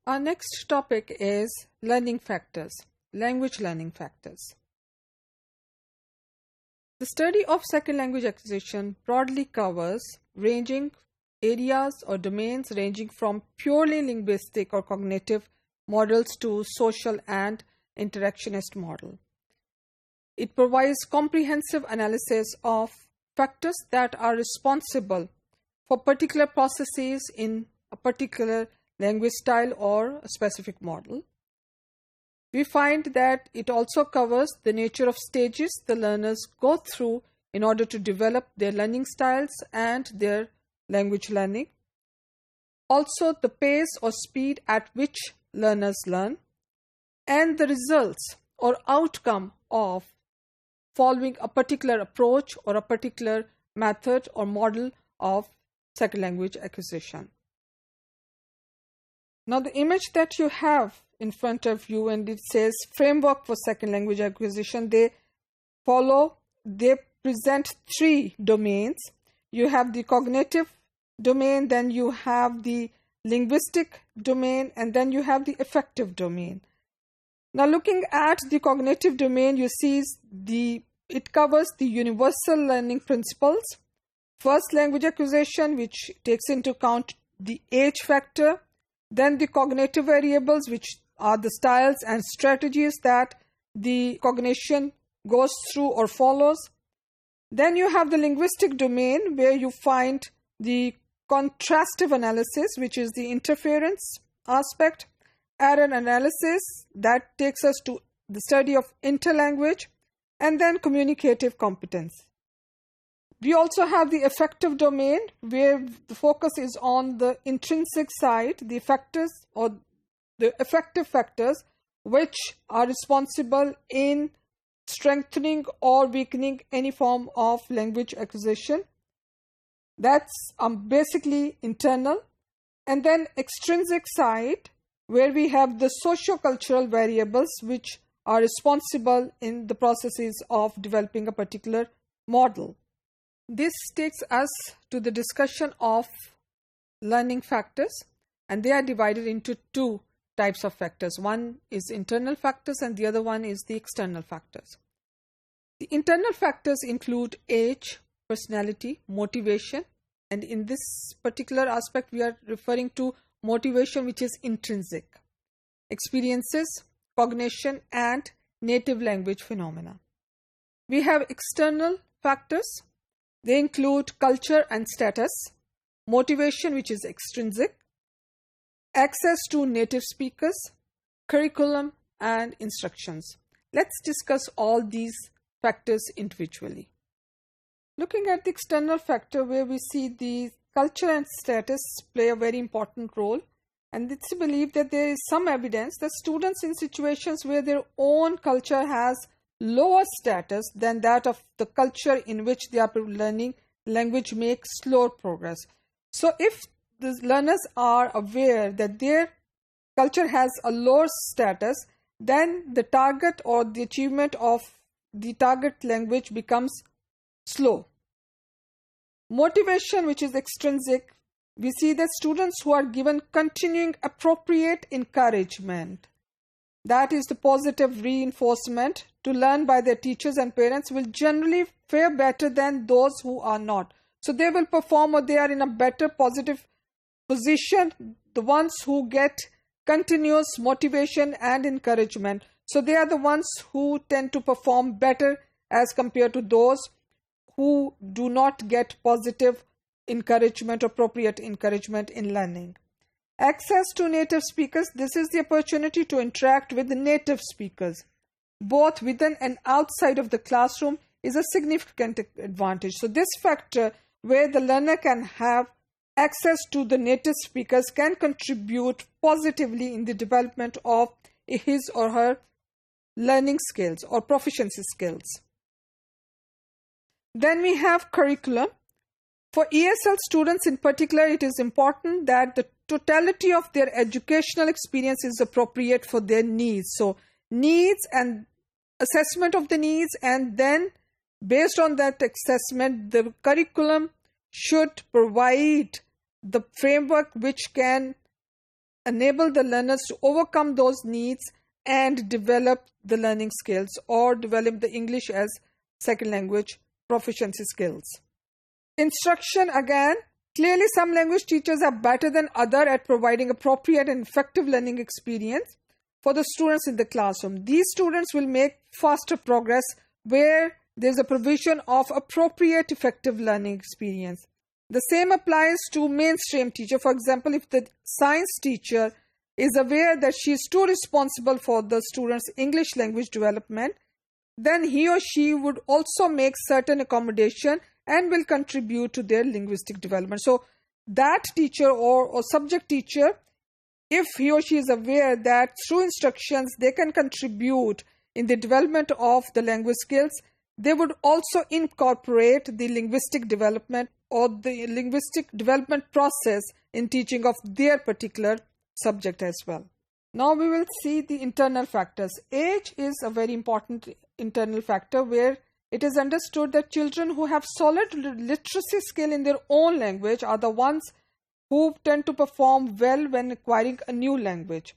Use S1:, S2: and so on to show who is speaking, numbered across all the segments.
S1: Our next topic is learning factors, language learning factors. The study of second language acquisition broadly covers areas or domains ranging from purely linguistic or cognitive models to social and interactionist model. It provides comprehensive analysis of factors that are responsible for particular processes in a particular language style or a specific model. We find that it also covers the nature of stages the learners go through in order to develop their learning styles and their language learning. Also, the pace or speed at which learners learn, and the results or outcome of following a particular approach or a particular method or model of second language acquisition. Now, the image that you have in front of you, and it says framework for second language acquisition, they present three domains. You have the cognitive domain, then you have the linguistic domain, and then you have the affective domain. Now, looking at the cognitive domain, you see it covers the universal learning principles, first language acquisition, which takes into account the age factor, then the cognitive variables, which are the styles and strategies that the cognition goes through or follows. Then you have the linguistic domain, where you find the contrastive analysis, which is the interference aspect, error analysis, that takes us to the study of interlanguage, and then communicative competence. We also have the affective domain, where the focus is on the intrinsic side, the factors or the affective factors which are responsible in strengthening or weakening any form of language acquisition. That's basically internal. And then extrinsic side, where we have the socio-cultural variables which are responsible in the processes of developing a particular model. This takes us to the discussion of learning factors, and they are divided into two types of factors. One is internal factors and the other one is the external factors. The internal factors include age, personality, motivation, and in this particular aspect we are referring to motivation which is intrinsic, experiences, cognition, and native language phenomena. We have external factors. They include culture and status, motivation which is extrinsic, access to native speakers, curriculum, and instructions. Let's discuss all these factors individually. Looking at the external factor, where we see the culture and status play a very important role, and it's believed that there is some evidence that students in situations where their own culture has lower status than that of the culture in which they are learning language make slower progress. So if the learners are aware that their culture has a lower status, then the target or the achievement of the target language becomes slow. Motivation, which is extrinsic, we see that students who are given continuing appropriate encouragement, that is the positive reinforcement to learn by their teachers and parents, will generally fare better than those who are not. So they will perform, or they are in a better positive position, the ones who get continuous motivation and encouragement. So they are the ones who tend to perform better as compared to those who do not get positive encouragement, appropriate encouragement in learning. Access to native speakers. This is the opportunity to interact with the native speakers, both within and outside of the classroom, is a significant advantage. So this factor, where the learner can have access to the native speakers, can contribute positively in the development of his or her learning skills or proficiency skills. Then we have curriculum. For ESL students in particular, it is important that the totality of their educational experience is appropriate for their needs. So needs and assessment of the needs, and then based on that assessment, the curriculum should provide the framework which can enable the learners to overcome those needs and develop the learning skills or develop the English as second language proficiency skills. Instruction again. Clearly, some language teachers are better than others at providing appropriate and effective learning experience for the students in the classroom. These students will make faster progress where there's a provision of appropriate effective learning experience. The same applies to mainstream teacher. For example, if the science teacher is aware that she is too responsible for the students' English language development, then he or she would also make certain accommodation and will contribute to their linguistic development. So that teacher or subject teacher, if he or she is aware that through instructions they can contribute in the development of the language skills, they would also incorporate the linguistic development or the linguistic development process in teaching of their particular subject as well. Now we will see the internal factors. Age is a very important internal factor where it is understood that children who have solid literacy skill in their own language are the ones who tend to perform well when acquiring a new language.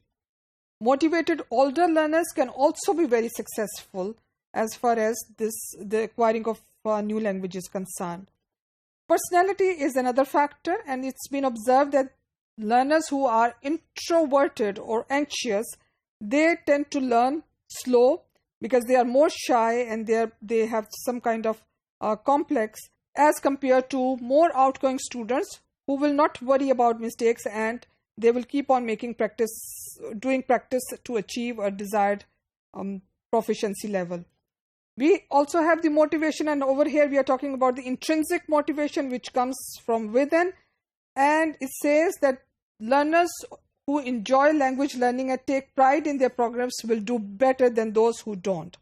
S1: Motivated older learners can also be very successful as far as the acquiring of a new language is concerned. Personality is another factor, and it's been observed that learners who are introverted or anxious, they tend to learn slow because they are more shy and they have some kind of complex as compared to more outgoing students who will not worry about mistakes and they will keep on doing practice to achieve a desired proficiency level. We also have the motivation, and over here we are talking about the intrinsic motivation which comes from within, and it says that learners who enjoy language learning and take pride in their programs will do better than those who don't.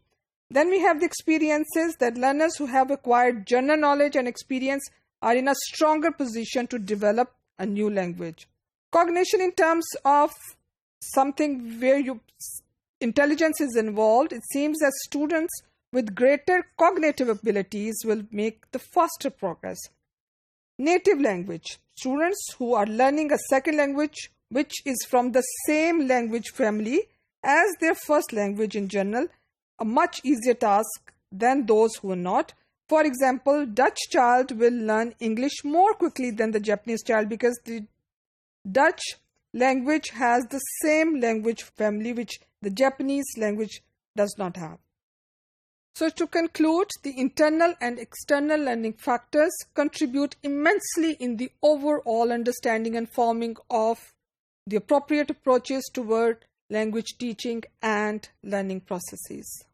S1: Then we have the experiences that learners who have acquired general knowledge and experience are in a stronger position to develop a new language. Cognition in terms of something where intelligence is involved, it seems that students with greater cognitive abilities will make the faster progress. Native language. Students who are learning a second language which is from the same language family as their first language in general, a much easier task than those who are not. For example, Dutch child will learn English more quickly than the Japanese child because the Dutch language has the same language family which the Japanese language does not have. So to conclude, the internal and external learning factors contribute immensely in the overall understanding and forming of the appropriate approaches toward language teaching and learning processes.